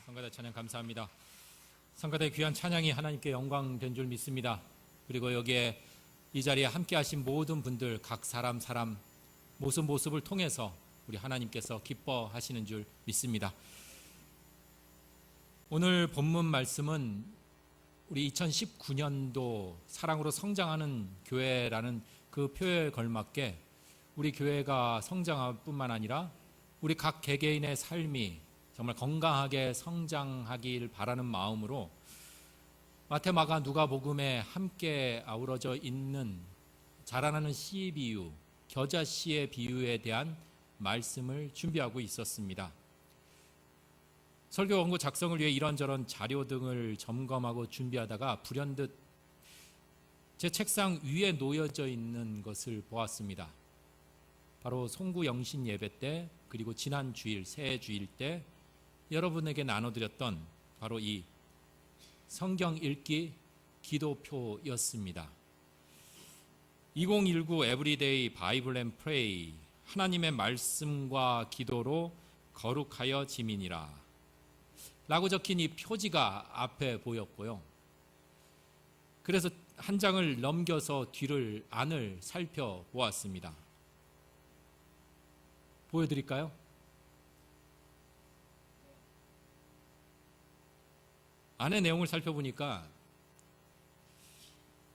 성가대 찬양 감사합니다. 성가대 귀한 찬양이 하나님께 영광 된 줄 믿습니다. 그리고 여기에 이 자리에 함께 하신 모든 분들 각 사람 모습을 통해서 우리 하나님께서 기뻐하시는 줄 믿습니다. 오늘 본문 말씀은 우리 2019년도 사랑으로 성장하는 교회라는 그 표에 걸맞게 우리 교회가 성장할 뿐만 아니라 우리 각 개개인의 삶이 정말 건강하게 성장하길 바라는 마음으로 마태, 마가, 누가복음에 함께 아우러져 있는 자라나는 씨 비유, 겨자씨의 비유에 대한 말씀을 준비하고 있었습니다. 설교 원고 작성을 위해 이런저런 자료 등을 점검하고 준비하다가 불현듯 제 책상 위에 놓여져 있는 것을 보았습니다. 바로 송구 영신 예배 때, 그리고 지난 주일, 새 주일 때 여러분에게 나눠드렸던 바로 이 성경 읽기 기도표였습니다. 2019 에브리데이 바이블 앤 프레이, 하나님의 말씀과 기도로 거룩하여 지민이라 라고 적힌 이 표지가 앞에 보였고요. 그래서 한 장을 넘겨서 안을 살펴보았습니다. 보여드릴까요? 안의 내용을 살펴보니까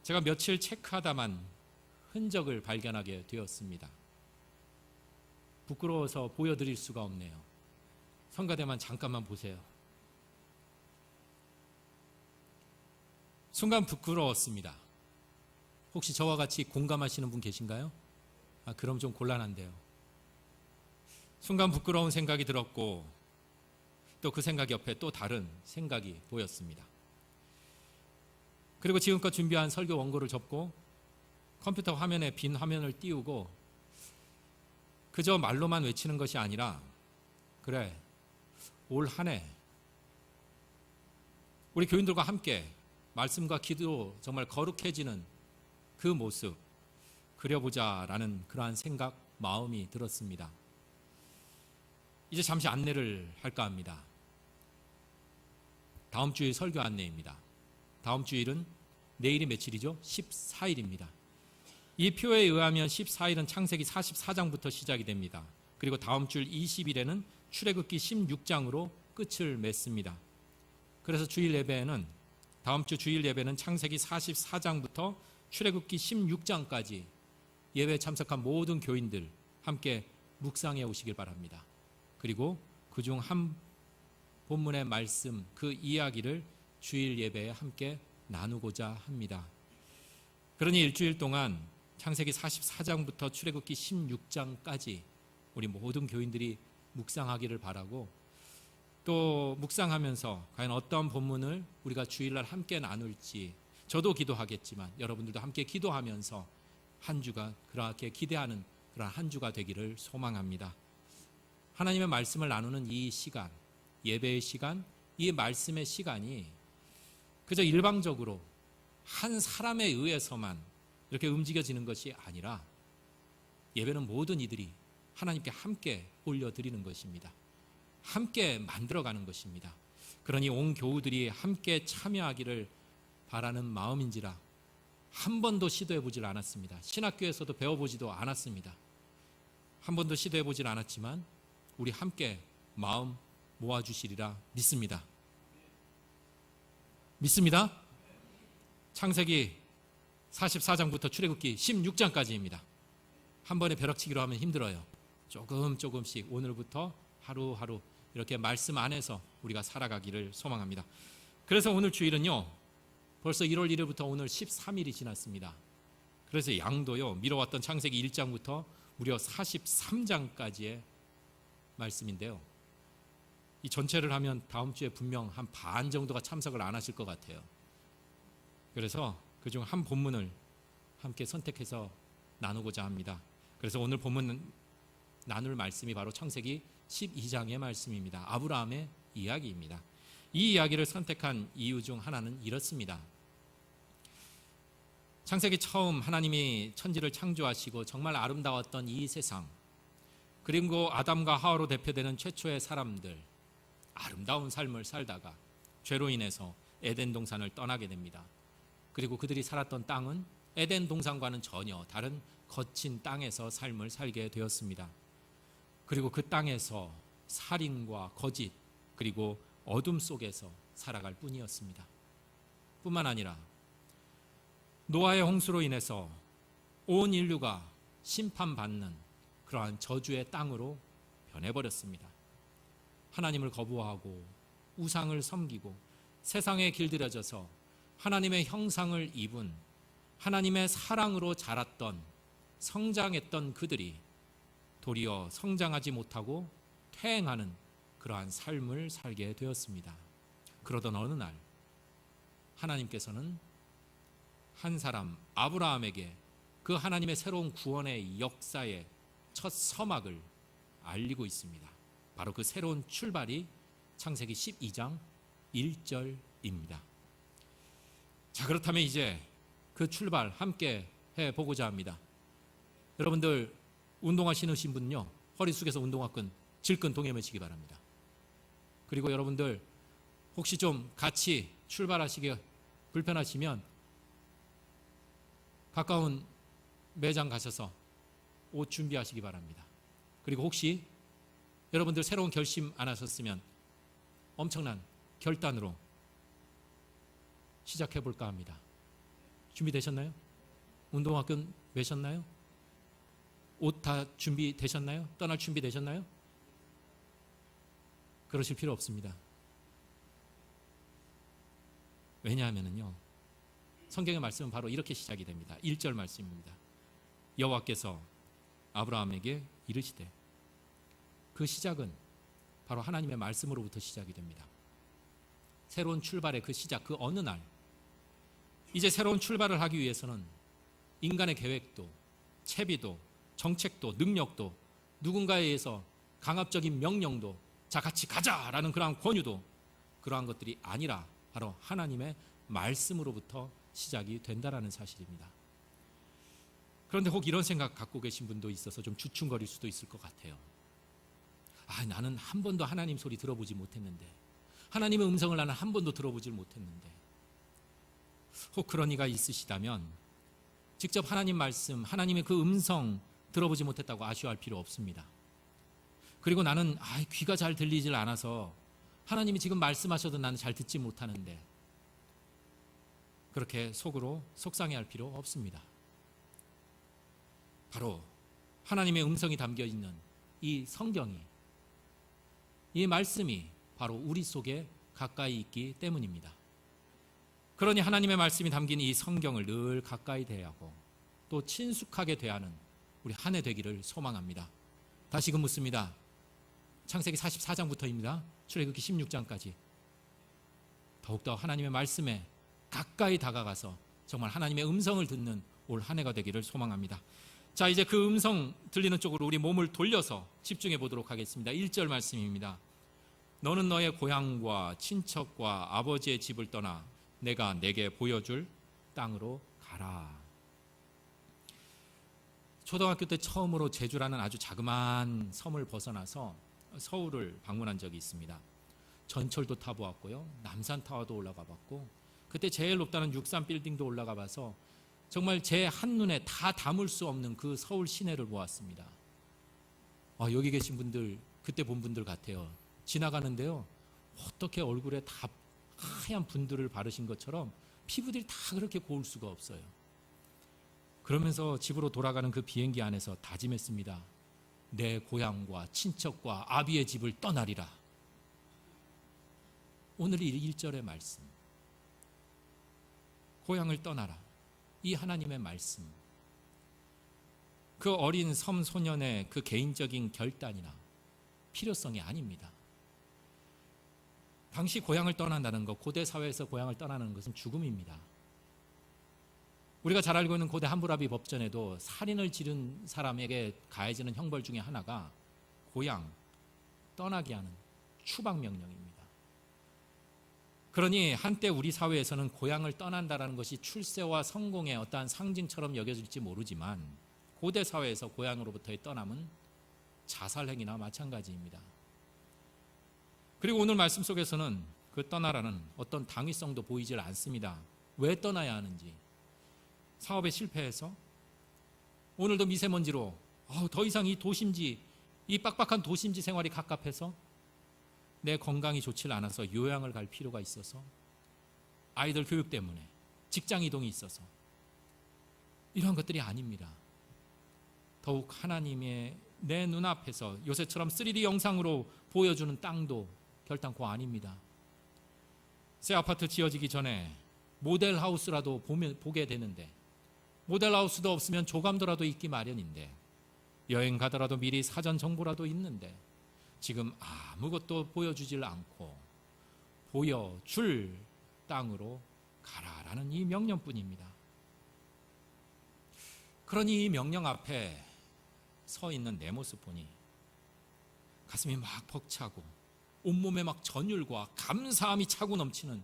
제가 며칠 체크하다만 흔적을 발견하게 되었습니다. 부끄러워서 보여드릴 수가 없네요. 성가대만 잠깐만 보세요. 순간 부끄러웠습니다. 혹시 저와 같이 공감하시는 분 계신가요? 그럼 좀 곤란한데요. 순간 부끄러운 생각이 들었고 또 그 생각 옆에 또 다른 생각이 보였습니다. 그리고 지금껏 준비한 설교 원고를 접고 컴퓨터 화면에 빈 화면을 띄우고 그저 말로만 외치는 것이 아니라, 그래, 올 한 해 우리 교인들과 함께 말씀과 기도 정말 거룩해지는 그 모습 그려보자라는 그러한 생각, 마음이 들었습니다. 이제 잠시 안내를 할까 합니다. 다음 주일 설교 안내입니다. 다음 주일은 내일이 며칠이죠? 14일입니다. 이 표에 의하면 14일은 창세기 44장부터 시작이 됩니다. 그리고 다음 주일 20일에는 출애굽기 16장으로 끝을 맺습니다. 그래서 다음 주 주일 예배는 창세기 44장부터 출애굽기 16장까지 예배에 참석한 모든 교인들 함께 묵상해 오시길 바랍니다. 그리고 그중 한 본문의 말씀, 그 이야기를 주일 예배에 함께 나누고자 합니다. 그러니 일주일 동안 창세기 44장부터 출애굽기 16장까지 우리 모든 교인들이 묵상하기를 바라고, 또 묵상하면서 과연 어떤 본문을 우리가 주일날 함께 나눌지, 저도 기도하겠지만 여러분들도 함께 기도하면서 한 주가 그렇게 기대하는 그런 한 주가 되기를 소망합니다. 하나님의 말씀을 나누는 이 시간, 예배의 시간, 이 말씀의 시간이 그저 일방적으로 한 사람에 의해서만 이렇게 움직여지는 것이 아니라 예배는 모든 이들이 하나님께 함께 올려드리는 것입니다. 함께 만들어가는 것입니다. 그러니 온 교우들이 함께 참여하기를 바라는 마음인지라 한 번도 시도해보질 않았습니다. 신학교에서도 배워보지도 않았습니다. 한 번도 시도해보질 않았지만 우리 함께 마음 모아주시리라 믿습니다. 믿습니다. 창세기 44장부터 출애굽기 16장까지입니다. 한 번에 벼락치기로 하면 힘들어요. 조금씩 오늘부터 하루하루 이렇게 말씀 안에서 우리가 살아가기를 소망합니다. 그래서 오늘 주일은요, 벌써 1월 1일부터 오늘 13일이 지났습니다. 그래서 양도요, 미뤄왔던 창세기 1장부터 무려 43장까지의 말씀인데요, 이 전체를 하면 다음 주에 분명 한 반 정도가 참석을 안 하실 것 같아요. 그래서 그중 한 본문을 함께 선택해서 나누고자 합니다. 그래서 오늘 본문 나눌 말씀이 바로 창세기 12장의 말씀입니다. 아브라함의 이야기입니다. 이 이야기를 선택한 이유 중 하나는 이렇습니다. 창세기 처음 하나님이 천지를 창조하시고 정말 아름다웠던 이 세상, 그리고 아담과 하와로 대표되는 최초의 사람들, 아름다운 삶을 살다가 죄로 인해서 에덴 동산을 떠나게 됩니다. 그리고 그들이 살았던 땅은 에덴 동산과는 전혀 다른 거친 땅에서 삶을 살게 되었습니다. 그리고 그 땅에서 살인과 거짓 그리고 어둠 속에서 살아갈 뿐이었습니다. 뿐만 아니라 노아의 홍수로 인해서 온 인류가 심판받는 그러한 저주의 땅으로 변해버렸습니다. 하나님을 거부하고 우상을 섬기고 세상에 길들여져서 하나님의 형상을 입은 하나님의 사랑으로 자랐던 성장했던 그들이 도리어 성장하지 못하고 퇴행하는 그러한 삶을 살게 되었습니다. 그러던 어느 날 하나님께서는 한 사람 아브라함에게 그 하나님의 새로운 구원의 역사의 첫 서막을 알리고 있습니다. 바로 그 새로운 출발이 창세기 12장 1절입니다. 자, 그렇다면 이제 그 출발 함께 해보고자 합니다. 여러분들 운동화 신으신 분은요, 허리 숙여서 운동화끈 질끈 동여매시기 바랍니다. 그리고 여러분들 혹시 좀 같이 출발하시기 불편하시면 가까운 매장 가셔서 옷 준비하시기 바랍니다. 그리고 혹시 여러분들 새로운 결심 안 하셨으면 엄청난 결단으로 시작해 볼까 합니다. 준비되셨나요? 운동화끈 매셨나요? 옷 다 준비되셨나요? 떠날 준비되셨나요? 그러실 필요 없습니다. 왜냐하면요, 성경의 말씀은 바로 이렇게 시작이 됩니다. 1절 말씀입니다. 여호와께서 아브라함에게 이르시되, 그 시작은 바로 하나님의 말씀으로부터 시작이 됩니다. 새로운 출발의 그 시작, 그 어느 날 이제 새로운 출발을 하기 위해서는 인간의 계획도 채비도 정책도 능력도 누군가에 의해서 강압적인 명령도 자 같이 가자라는 그러한 권유도 그러한 것들이 아니라 바로 하나님의 말씀으로부터 시작이 된다라는 사실입니다. 그런데 혹 이런 생각 갖고 계신 분도 있어서 좀 주춤거릴 수도 있을 것 같아요. 나는 한 번도 하나님 소리 들어보지 못했는데, 하나님의 음성을 나는 한 번도 들어보질 못했는데. 혹 그런 이가 있으시다면 직접 하나님 말씀, 하나님의 그 음성 들어보지 못했다고 아쉬워할 필요 없습니다. 그리고 나는 귀가 잘 들리질 않아서 하나님이 지금 말씀하셔도 나는 잘 듣지 못하는데, 그렇게 속으로 속상해할 필요 없습니다. 바로 하나님의 음성이 담겨 있는 이 성경이, 이 말씀이 바로 우리 속에 가까이 있기 때문입니다. 그러니 하나님의 말씀이 담긴 이 성경을 늘 가까이 대하고 또 친숙하게 대하는 우리 한 해 되기를 소망합니다. 다시금 묻습니다. 창세기 44장부터입니다. 출애굽기 16장까지 더욱더 하나님의 말씀에 가까이 다가가서 정말 하나님의 음성을 듣는 올 한 해가 되기를 소망합니다. 자, 이제 그 음성 들리는 쪽으로 우리 몸을 돌려서 집중해 보도록 하겠습니다. 1절 말씀입니다. 너는 너의 고향과 친척과 아버지의 집을 떠나 내가 내게 보여줄 땅으로 가라. 초등학교 때 처음으로 제주라는 아주 자그마한 섬을 벗어나서 서울을 방문한 적이 있습니다. 전철도 타보았고요, 남산타워도 올라가 봤고, 그때 제일 높다는 63빌딩도 올라가 봐서 정말 제 한눈에 다 담을 수 없는 그 서울 시내를 보았습니다. 여기 계신 분들 그때 본 분들 같아요. 지나가는데요, 어떻게 얼굴에 다 하얀 분들을 바르신 것처럼 피부들이 다 그렇게 고울 수가 없어요. 그러면서 집으로 돌아가는 그 비행기 안에서 다짐했습니다. 내 고향과 친척과 아비의 집을 떠나리라. 오늘 이 1절의 말씀, 고향을 떠나라, 이 하나님의 말씀, 그 어린 섬 소년의 그 개인적인 결단이나 필요성이 아닙니다. 당시 고향을 떠난다는 것, 고대 사회에서 고향을 떠나는 것은 죽음입니다. 우리가 잘 알고 있는 고대 함무라비 법전에도 살인을 지른 사람에게 가해지는 형벌 중에 하나가 고향 떠나게 하는 추방명령입니다. 그러니 한때 우리 사회에서는 고향을 떠난다는 것이 출세와 성공의 어떠한 상징처럼 여겨질지 모르지만, 고대 사회에서 고향으로부터의 떠남은 자살행위나 마찬가지입니다. 그리고 오늘 말씀 속에서는 그 떠나라는 어떤 당위성도 보이질 않습니다. 왜 떠나야 하는지. 사업에 실패해서, 오늘도 미세먼지로 더 이상 이 도심지, 이 빡빡한 도심지 생활이 갑갑해서, 내 건강이 좋지 않아서 요양을 갈 필요가 있어서, 아이들 교육 때문에, 직장 이동이 있어서, 이런 것들이 아닙니다. 더욱 하나님의 내 눈앞에서 요새처럼 3D 영상으로 보여주는 땅도 결단코 아닙니다. 새 아파트 지어지기 전에 모델하우스라도 보게 되는데, 모델하우스도 없으면 조감도라도 있기 마련인데, 여행 가더라도 미리 사전 정보라도 있는데, 지금 아무것도 보여주질 않고 보여줄 땅으로 가라라는 이 명령뿐입니다. 그러니 이 명령 앞에 서 있는 내 모습 보니 가슴이 막 벅차고 온몸에 막 전율과 감사함이 차고 넘치는,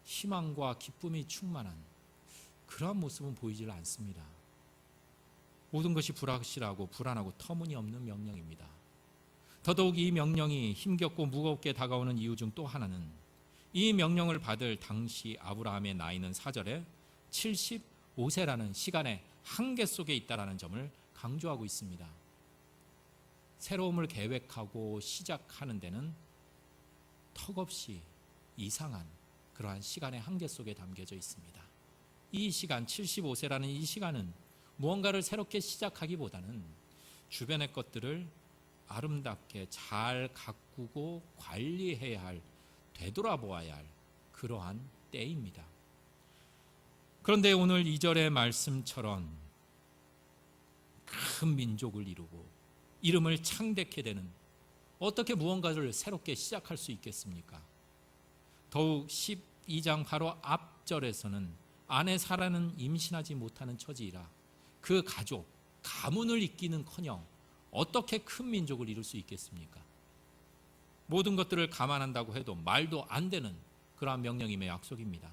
희망과 기쁨이 충만한 그러한 모습은 보이질 않습니다. 모든 것이 불확실하고 불안하고 터무니없는 명령입니다. 더더욱 이 명령이 힘겹고 무겁게 다가오는 이유 중 또 하나는, 이 명령을 받을 당시 아브라함의 나이는 4절에 75세라는 시간의 한계 속에 있다는 점을 강조하고 있습니다. 새로움을 계획하고 시작하는 데는 턱없이 이상한 그러한 시간의 한계 속에 담겨져 있습니다. 이 시간, 75세라는 이 시간은 무언가를 새롭게 시작하기보다는 주변의 것들을 아름답게 잘 가꾸고 관리해야 할, 되돌아보아야 할 그러한 때입니다. 그런데 오늘 2절의 말씀처럼 큰 민족을 이루고 이름을 창대케 되는, 어떻게 무언가를 새롭게 시작할 수 있겠습니까? 더욱 12장 바로 앞절에서는 아내 사라는 임신하지 못하는 처지이라 그 가족, 가문을 잇기는커녕 어떻게 큰 민족을 이룰 수 있겠습니까? 모든 것들을 감안한다고 해도 말도 안 되는 그러한 명령임의 약속입니다.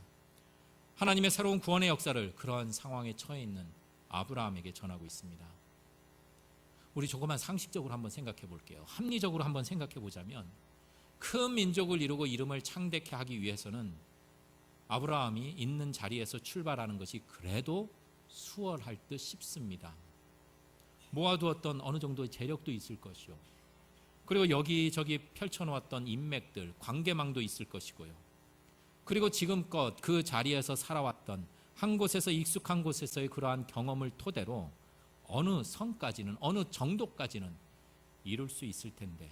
하나님의 새로운 구원의 역사를 그러한 상황에 처해 있는 아브라함에게 전하고 있습니다. 우리 조금만 상식적으로 한번 생각해 볼게요. 합리적으로 한번 생각해 보자면, 큰 민족을 이루고 이름을 창대케 하기 위해서는 아브라함이 있는 자리에서 출발하는 것이 그래도 수월할 듯 싶습니다. 모아두었던 어느 정도의 재력도 있을 것이요, 그리고 여기저기 펼쳐놓았던 인맥들, 관계망도 있을 것이고요, 그리고 지금껏 그 자리에서 살아왔던 한 곳에서 익숙한 곳에서의 그러한 경험을 토대로 어느 선까지는, 어느 정도까지는 이룰 수 있을 텐데,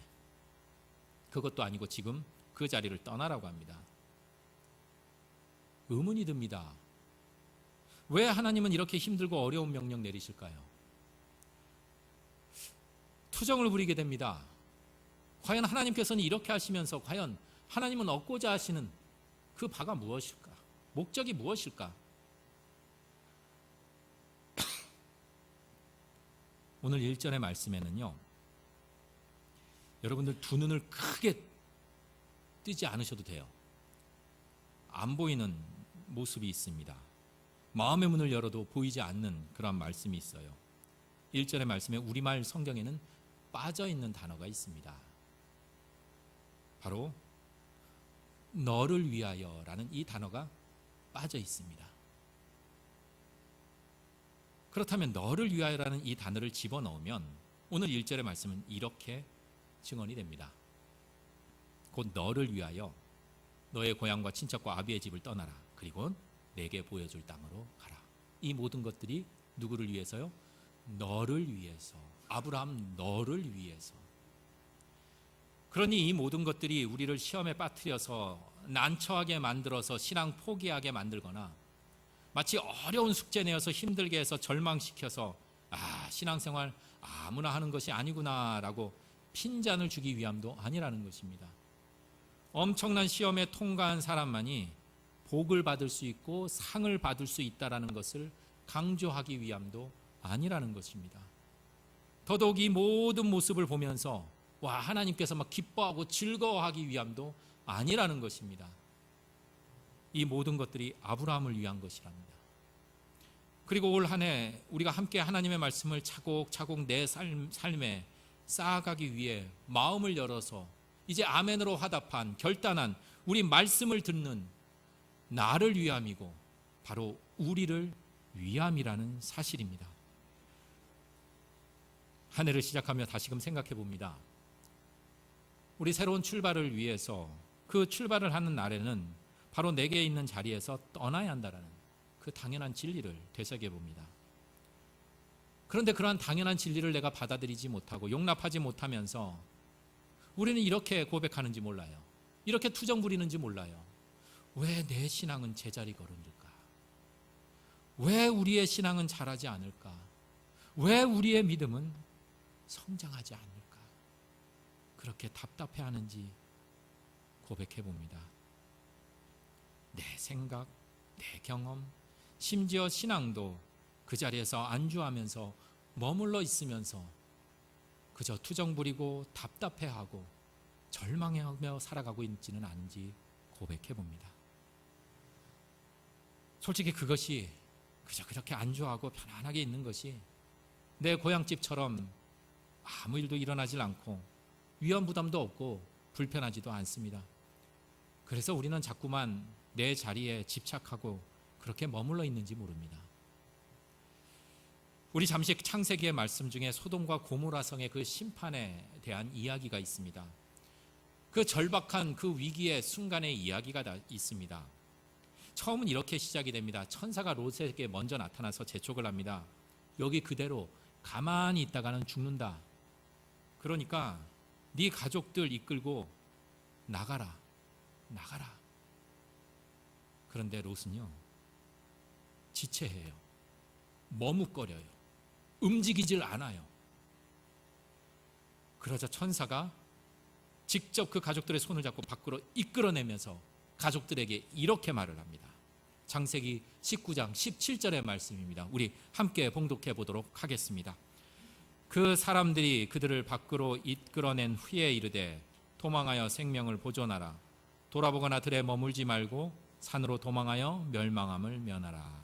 그것도 아니고 지금 그 자리를 떠나라고 합니다. 의문이 듭니다. 왜 하나님은 이렇게 힘들고 어려운 명령 내리실까요? 투정을 부리게 됩니다. 과연 하나님께서는 이렇게 하시면서 과연 하나님은 얻고자 하시는 그 바가 무엇일까? 목적이 무엇일까? 오늘 1절의 말씀에는요, 여러분들 두 눈을 크게 뜨지 않으셔도 돼요. 안 보이는 모습이 있습니다. 마음의 문을 열어도 보이지 않는 그런 말씀이 있어요. 1절의 말씀에 우리말 성경에는 빠져있는 단어가 있습니다. 바로 너를 위하여라는 이 단어가 빠져 있습니다. 그렇다면 너를 위하여라는 이 단어를 집어넣으면 오늘 1절의 말씀은 이렇게 증언이 됩니다. 곧 너를 위하여 너의 고향과 친척과 아비의 집을 떠나라. 그리고 내게 보여줄 땅으로 가라. 이 모든 것들이 누구를 위해서요? 너를 위해서. 아브라함 너를 위해서. 그러니 이 모든 것들이 우리를 시험에 빠뜨려서 난처하게 만들어서 신앙 포기하게 만들거나 마치 어려운 숙제 내어서 힘들게 해서 절망시켜서 신앙생활 아무나 하는 것이 아니구나라고 핀잔을 주기 위함도 아니라는 것입니다. 엄청난 시험에 통과한 사람만이 복을 받을 수 있고 상을 받을 수 있다는 것을 강조하기 위함도 아니라는 것입니다. 더더욱 이 모든 모습을 보면서 하나님께서 막 기뻐하고 즐거워하기 위함도 아니라는 것입니다. 이 모든 것들이 아브라함을 위한 것이랍니다. 그리고 올 한 해 우리가 함께 하나님의 말씀을 차곡차곡 내 삶에 쌓아가기 위해 마음을 열어서 이제 아멘으로 화답한 결단한 우리 말씀을 듣는 나를 위함이고 바로 우리를 위함이라는 사실입니다. 한 해를 시작하며 다시금 생각해 봅니다. 우리 새로운 출발을 위해서 그 출발을 하는 날에는 바로 내게 있는 자리에서 떠나야 한다라는 그 당연한 진리를 되새겨 봅니다. 그런데 그러한 당연한 진리를 내가 받아들이지 못하고 용납하지 못하면서 우리는 이렇게 고백하는지 몰라요. 이렇게 투정 부리는지 몰라요. 왜 내 신앙은 제자리 걸음일까? 왜 우리의 신앙은 자라지 않을까? 왜 우리의 믿음은 성장하지 않을까? 그렇게 답답해하는지 고백해 봅니다. 내 생각, 내 경험, 심지어 신앙도 그 자리에서 안주하면서 머물러 있으면서 그저 투정 부리고 답답해하고 절망하며 살아가고 있지는 않은지 고백해 봅니다. 솔직히 그것이 그저 그렇게 안주하고 편안하게 있는 것이 내 고향집처럼 아무 일도 일어나질 않고 위험 부담도 없고 불편하지도 않습니다. 그래서 우리는 자꾸만 내 자리에 집착하고 그렇게 머물러 있는지 모릅니다. 우리 잠시 창세기의 말씀 중에 소돔과 고모라 성의 그 심판에 대한 이야기가 있습니다. 그 절박한 그 위기의 순간의 이야기가 있습니다. 처음은 이렇게 시작이 됩니다. 천사가 롯에게 먼저 나타나서 재촉을 합니다. 여기 그대로 가만히 있다가는 죽는다. 그러니까 네 가족들 이끌고 나가라. 그런데 롯은요, 지체해요. 머뭇거려요. 움직이질 않아요. 그러자 천사가 직접 그 가족들의 손을 잡고 밖으로 이끌어내면서 가족들에게 이렇게 말을 합니다. 창세기 19장 17절의 말씀입니다. 우리 함께 봉독해 보도록 하겠습니다. 그 사람들이 그들을 밖으로 이끌어낸 후에 이르되 도망하여 생명을 보존하라. 돌아보거나 들에 머물지 말고 산으로 도망하여 멸망함을 면하라.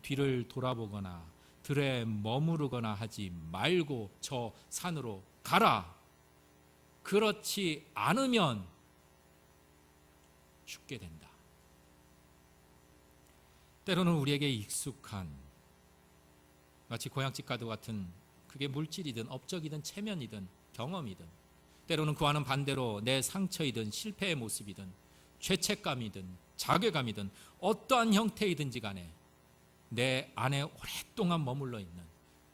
뒤를 돌아보거나 들에 머무르거나 하지 말고 저 산으로 가라. 그렇지 않으면 죽게 된다. 때로는 우리에게 익숙한 마치 고향집과도 같은 그게 물질이든 업적이든 체면이든 경험이든 때로는 그와는 반대로 내 상처이든 실패의 모습이든 죄책감이든 자괴감이든 어떠한 형태이든지 간에 내 안에 오랫동안 머물러 있는,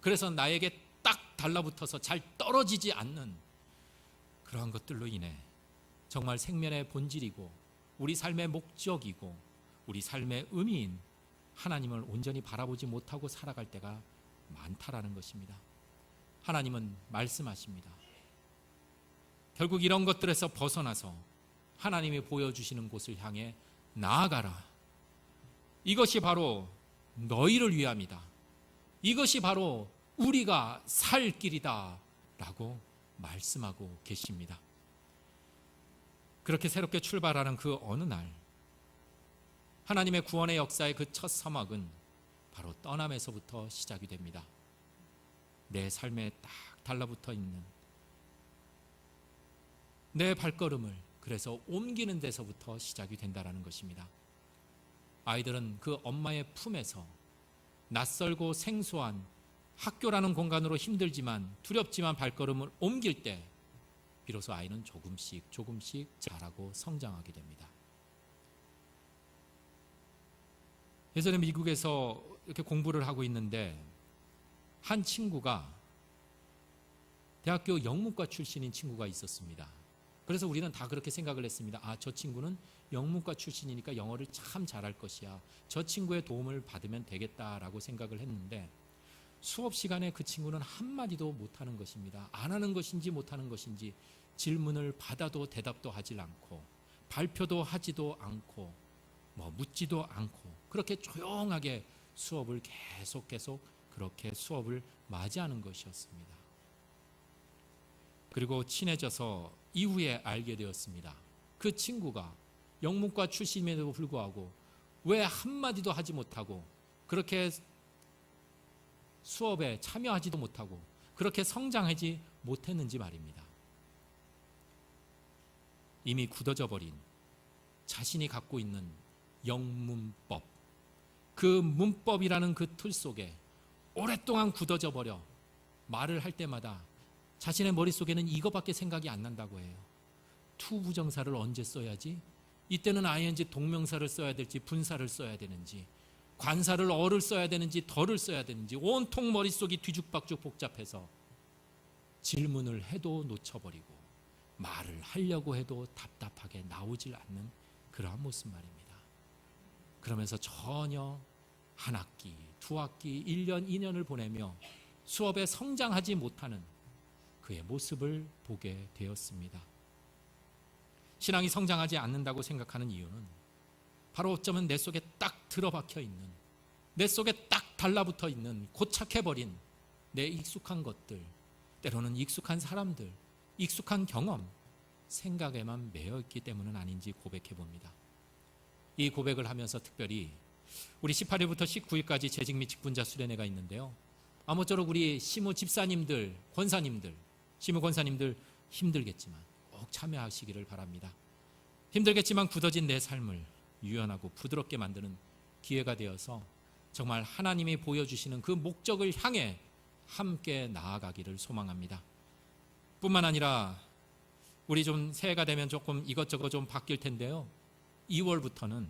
그래서 나에게 딱 달라붙어서 잘 떨어지지 않는 그러한 것들로 인해 정말 생명의 본질이고 우리 삶의 목적이고 우리 삶의 의미인 하나님을 온전히 바라보지 못하고 살아갈 때가 많다라는 것입니다. 하나님은 말씀하십니다. 결국 이런 것들에서 벗어나서 하나님이 보여주시는 곳을 향해 나아가라. 이것이 바로 너희를 위함이다. 이것이 바로 우리가 살 길이다 라고 말씀하고 계십니다. 그렇게 새롭게 출발하는 그 어느 날, 하나님의 구원의 역사의 그 첫 서막은 바로 떠남에서부터 시작이 됩니다. 내 삶에 딱 달라붙어 있는 내 발걸음을 그래서 옮기는 데서부터 시작이 된다는 것입니다. 아이들은 그 엄마의 품에서 낯설고 생소한 학교라는 공간으로 힘들지만 두렵지만 발걸음을 옮길 때 비로소 아이는 조금씩 자라고 성장하게 됩니다. 예전에 미국에서 이렇게 공부를 하고 있는데 한 친구가 대학교 영문과 출신인 친구가 있었습니다. 그래서 우리는 다 그렇게 생각을 했습니다. 저 친구는 영문과 출신이니까 영어를 참 잘할 것이야. 저 친구의 도움을 받으면 되겠다라고 생각을 했는데 수업 시간에 그 친구는 한마디도 못하는 것입니다. 안 하는 것인지 못하는 것인지 질문을 받아도 대답도 하지 않고 발표도 하지도 않고 묻지도 않고 그렇게 조용하게 수업을 계속 그렇게 수업을 맞이하는 것이었습니다. 그리고 친해져서 이후에 알게 되었습니다. 그 친구가 영문과 출신임에도 불구하고 왜 한마디도 하지 못하고 그렇게 수업에 참여하지도 못하고 그렇게 성장하지 못했는지 말입니다. 이미 굳어져 버린 자신이 갖고 있는 영문법, 그 문법이라는 그 틀 속에 오랫동안 굳어져 버려 말을 할 때마다 자신의 머릿속에는 이거밖에 생각이 안 난다고 해요. 투부정사를 언제 써야지? 이때는 ing 동명사를 써야 될지 분사를 써야 되는지, 관사를 어를 써야 되는지 덜을 써야 되는지 온통 머릿속이 뒤죽박죽 복잡해서 질문을 해도 놓쳐버리고 말을 하려고 해도 답답하게 나오질 않는 그러한 모습 말입니다. 그러면서 전혀 한 학기, 두 학기, 1년, 2년을 보내며 수업에 성장하지 못하는 그의 모습을 보게 되었습니다. 신앙이 성장하지 않는다고 생각하는 이유는 바로 어쩌면 내 속에 딱 들어박혀 있는, 내 속에 딱 달라붙어 있는, 고착해버린 내 익숙한 것들, 때로는 익숙한 사람들, 익숙한 경험, 생각에만 매여 있기 때문은 아닌지 고백해 봅니다. 이 고백을 하면서 특별히 우리 18일부터 19일까지 재직 및 직분자 수련회가 있는데요, 아무쪼록 우리 시무 집사님들, 권사님들, 시무 권사님들 힘들겠지만 꼭 참여하시기를 바랍니다. 힘들겠지만 굳어진 내 삶을 유연하고 부드럽게 만드는 기회가 되어서 정말 하나님이 보여주시는 그 목적을 향해 함께 나아가기를 소망합니다. 뿐만 아니라 우리 좀 새해가 되면 조금 이것저것 좀 바뀔 텐데요, 2월부터는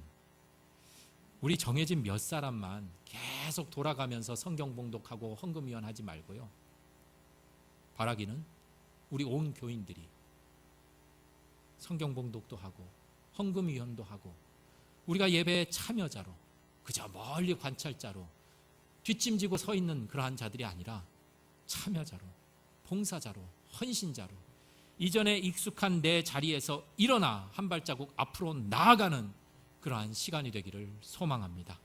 우리 정해진 몇 사람만 계속 돌아가면서 성경 봉독하고 헌금위원 하지 말고요, 바라기는 우리 온 교인들이 성경 봉독도 하고 헌금위원도 하고 우리가 예배의 참여자로, 그저 멀리 관찰자로 뒷짐지고 서 있는 그러한 자들이 아니라 참여자로, 봉사자로, 헌신자로 이전에 익숙한 내 자리에서 일어나 한 발자국 앞으로 나아가는 그러한 시간이 되기를 소망합니다.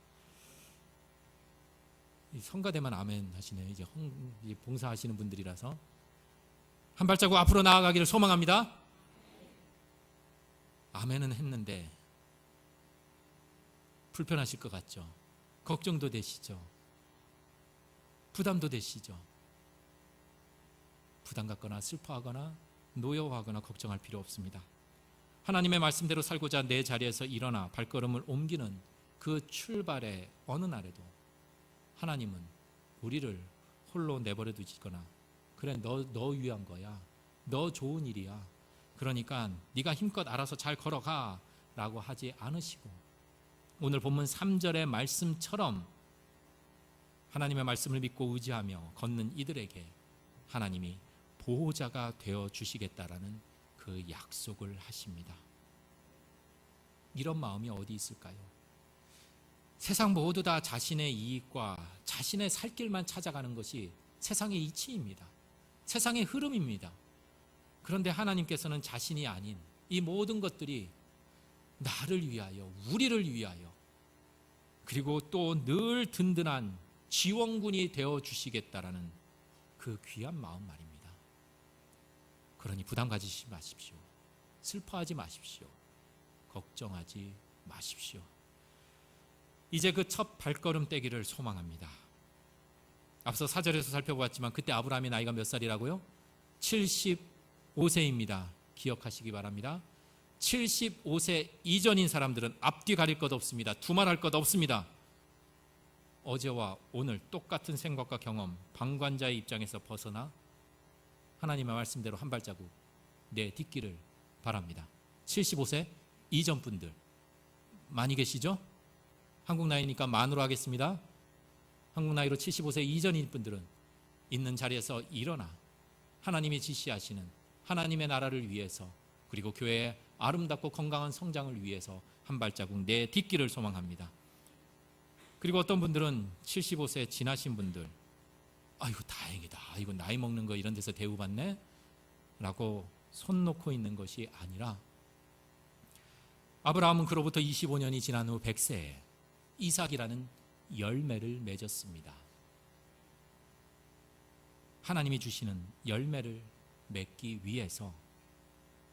성가대만 아멘 하시네요. 이제 봉사하시는 분들이라서 한 발자국 앞으로 나아가기를 소망합니다. 아멘은 했는데 불편하실 것 같죠? 걱정도 되시죠? 부담도 되시죠? 부담 갖거나 슬퍼하거나 노여워하거나 걱정할 필요 없습니다. 하나님의 말씀대로 살고자 내 자리에서 일어나 발걸음을 옮기는 그 출발의 어느 날에도 하나님은 우리를 홀로 내버려 두시거나 그래 너 위한 거야, 너 좋은 일이야, 그러니까 네가 힘껏 알아서 잘 걸어가 라고 하지 않으시고, 오늘 본문 3절의 말씀처럼 하나님의 말씀을 믿고 의지하며 걷는 이들에게 하나님이 보호자가 되어 주시겠다라는 그 약속을 하십니다. 이런 마음이 어디 있을까요? 세상 모두 다 자신의 이익과 자신의 살 길만 찾아가는 것이 세상의 이치입니다. 세상의 흐름입니다. 그런데 하나님께서는 자신이 아닌 이 모든 것들이 나를 위하여, 우리를 위하여, 그리고 또 늘 든든한 지원군이 되어 주시겠다라는 그 귀한 마음 말입니다. 그러니 부담 가지지 마십시오. 슬퍼하지 마십시오. 걱정하지 마십시오. 이제 그 첫 발걸음 떼기를 소망합니다. 앞서 4절에서 살펴보았지만 그때 아브라함의 나이가 몇 살이라고요? 75세입니다. 기억하시기 바랍니다. 75세 이전인 사람들은 앞뒤 가릴 것 없습니다. 두말할 것 없습니다. 어제와 오늘 똑같은 생각과 경험, 방관자의 입장에서 벗어나 하나님의 말씀대로 한 발자국 내딛기를 바랍니다. 75세 이전 분들 많이 계시죠? 한국 나이니까 만으로 하겠습니다. 한국 나이로 75세 이전인 분들은 있는 자리에서 일어나 하나님이 지시하시는 하나님의 나라를 위해서, 그리고 교회의 아름답고 건강한 성장을 위해서 한 발자국 내딛기를 소망합니다. 그리고 어떤 분들은 75세 지나신 분들, 아이고 다행이다, 이거 나이 먹는 거 이런 데서 대우받네 라고 손 놓고 있는 것이 아니라, 아브라함은 그로부터 25년이 지난 후 100세에 이삭이라는 열매를 맺었습니다. 하나님이 주시는 열매를 맺기 위해서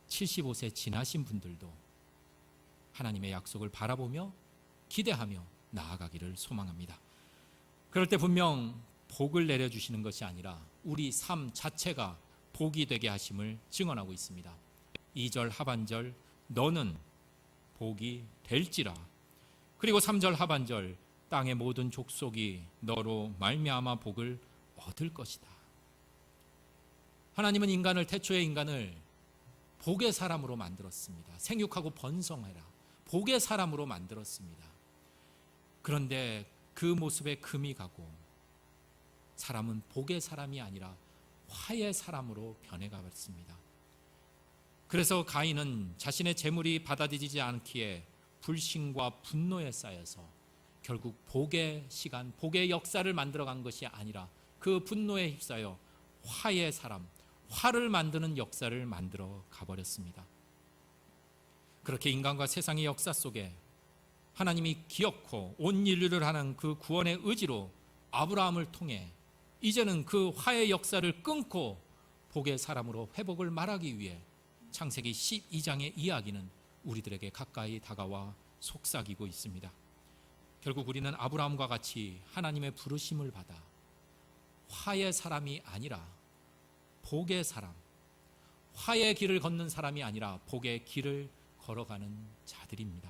75세 지나신 분들도 하나님의 약속을 바라보며 기대하며 나아가기를 소망합니다. 그럴 때 분명 복을 내려주시는 것이 아니라 우리 삶 자체가 복이 되게 하심을 증언하고 있습니다. 2절 하반절 너는 복이 될지라. 그리고 3절 하반절, 땅의 모든 족속이 너로 말미암아 복을 얻을 것이다. 하나님은 인간을, 태초의 인간을 복의 사람으로 만들었습니다. 생육하고 번성해라, 복의 사람으로 만들었습니다. 그런데 그 모습에 금이 가고 사람은 복의 사람이 아니라 화의 사람으로 변해가버렸습니다. 그래서 가인은 자신의 재물이 받아들이지 않기에 불신과 분노에 쌓여서 결국 복의 시간, 복의 역사를 만들어간 것이 아니라 그 분노에 휩싸여 화의 사람, 화를 만드는 역사를 만들어 가버렸습니다. 그렇게 인간과 세상의 역사 속에 하나님이 기어코 온 인류를 하는 그 구원의 의지로 아브라함을 통해 이제는 그 화의 역사를 끊고 복의 사람으로 회복을 말하기 위해 창세기 12장의 이야기는 우리들에게 가까이 다가와 속삭이고 있습니다. 결국 우리는 아브라함과 같이 하나님의 부르심을 받아 화의 사람이 아니라 복의 사람, 화의 길을 걷는 사람이 아니라 복의 길을 걸어가는 자들입니다.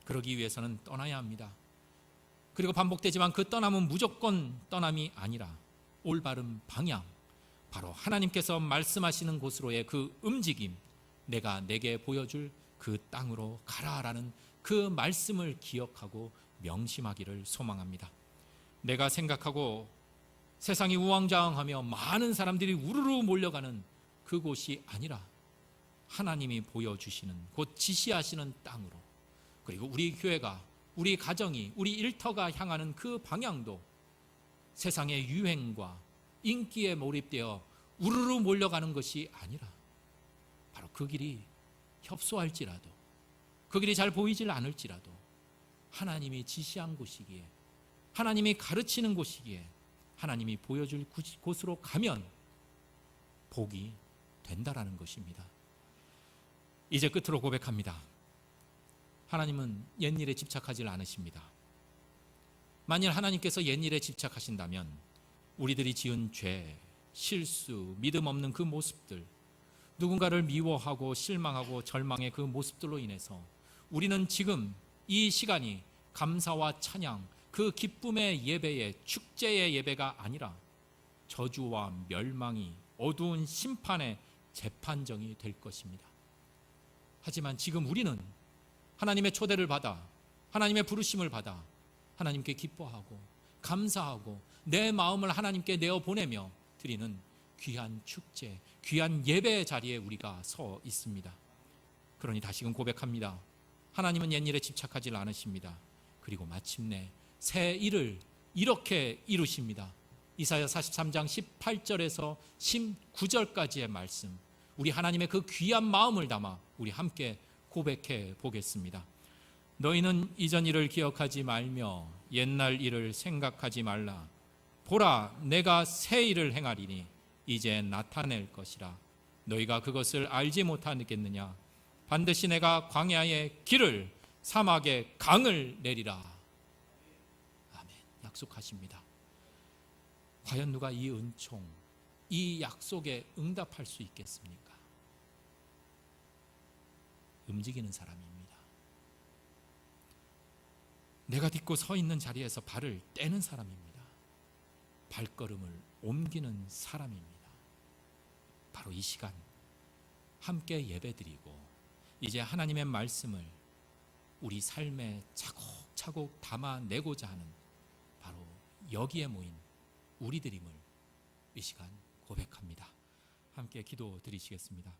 그러기 위해서는 떠나야 합니다. 그리고 반복되지만 그 떠남은 무조건 떠남이 아니라 올바른 방향, 바로 하나님께서 말씀하시는 곳으로의 그 움직임, 내가 내게 보여줄 그 땅으로 가라라는 그 말씀을 기억하고 명심하기를 소망합니다. 내가 생각하고 세상이 우왕좌왕하며 많은 사람들이 우르르 몰려가는 그곳이 아니라 하나님이 보여주시는, 곧 지시하시는 땅으로, 그리고 우리 교회가, 우리 가정이, 우리 일터가 향하는 그 방향도 세상의 유행과 인기에 몰입되어 우르르 몰려가는 것이 아니라 바로 그 길이 협소할지라도, 그 길이 잘 보이질 않을지라도 하나님이 지시한 곳이기에, 하나님이 가르치는 곳이기에 하나님이 보여줄 곳으로 가면 복이 된다라는 것입니다. 이제 끝으로 고백합니다. 하나님은 옛일에 집착하지 않으십니다. 만일 하나님께서 옛일에 집착하신다면 우리들이 지은 죄, 실수, 믿음 없는 그 모습들, 누군가를 미워하고 실망하고 절망의 그 모습들로 인해서 우리는 지금 이 시간이 감사와 찬양, 그 기쁨의 예배의, 축제의 예배가 아니라 저주와 멸망이, 어두운 심판의 재판정이 될 것입니다. 하지만 지금 우리는 하나님의 초대를 받아, 하나님의 부르심을 받아 하나님께 기뻐하고 감사하고 내 마음을 하나님께 내어보내며 드리는 귀한 축제, 귀한 예배의 자리에 우리가 서 있습니다. 그러니 다시금 고백합니다. 하나님은 옛일에 집착하지 않으십니다. 그리고 마침내 새 일을 이렇게 이루십니다. 이사야 43장 18절에서 19절까지의 말씀, 우리 하나님의 그 귀한 마음을 담아 우리 함께 고백해 보겠습니다. 너희는 이전 일을 기억하지 말며 옛날 일을 생각하지 말라. 보라, 내가 새 일을 행하리니 이제 나타낼 것이라. 너희가 그것을 알지 못하겠느냐? 반드시 내가 광야의 길을, 사막의 강을 내리라. 아멘. 약속하십니다. 과연 누가 이 은총, 이 약속에 응답할 수 있겠습니까? 움직이는 사람입니다. 내가 딛고 서 있는 자리에서 발을 떼는 사람입니다. 발걸음을 옮기는 사람입니다. 바로 이 시간 함께 예배드리고 이제 하나님의 말씀을 우리 삶에 차곡차곡 담아내고자 하는 바로 여기에 모인 우리들임을 이 시간 고백합니다. 함께 기도 드리시겠습니다.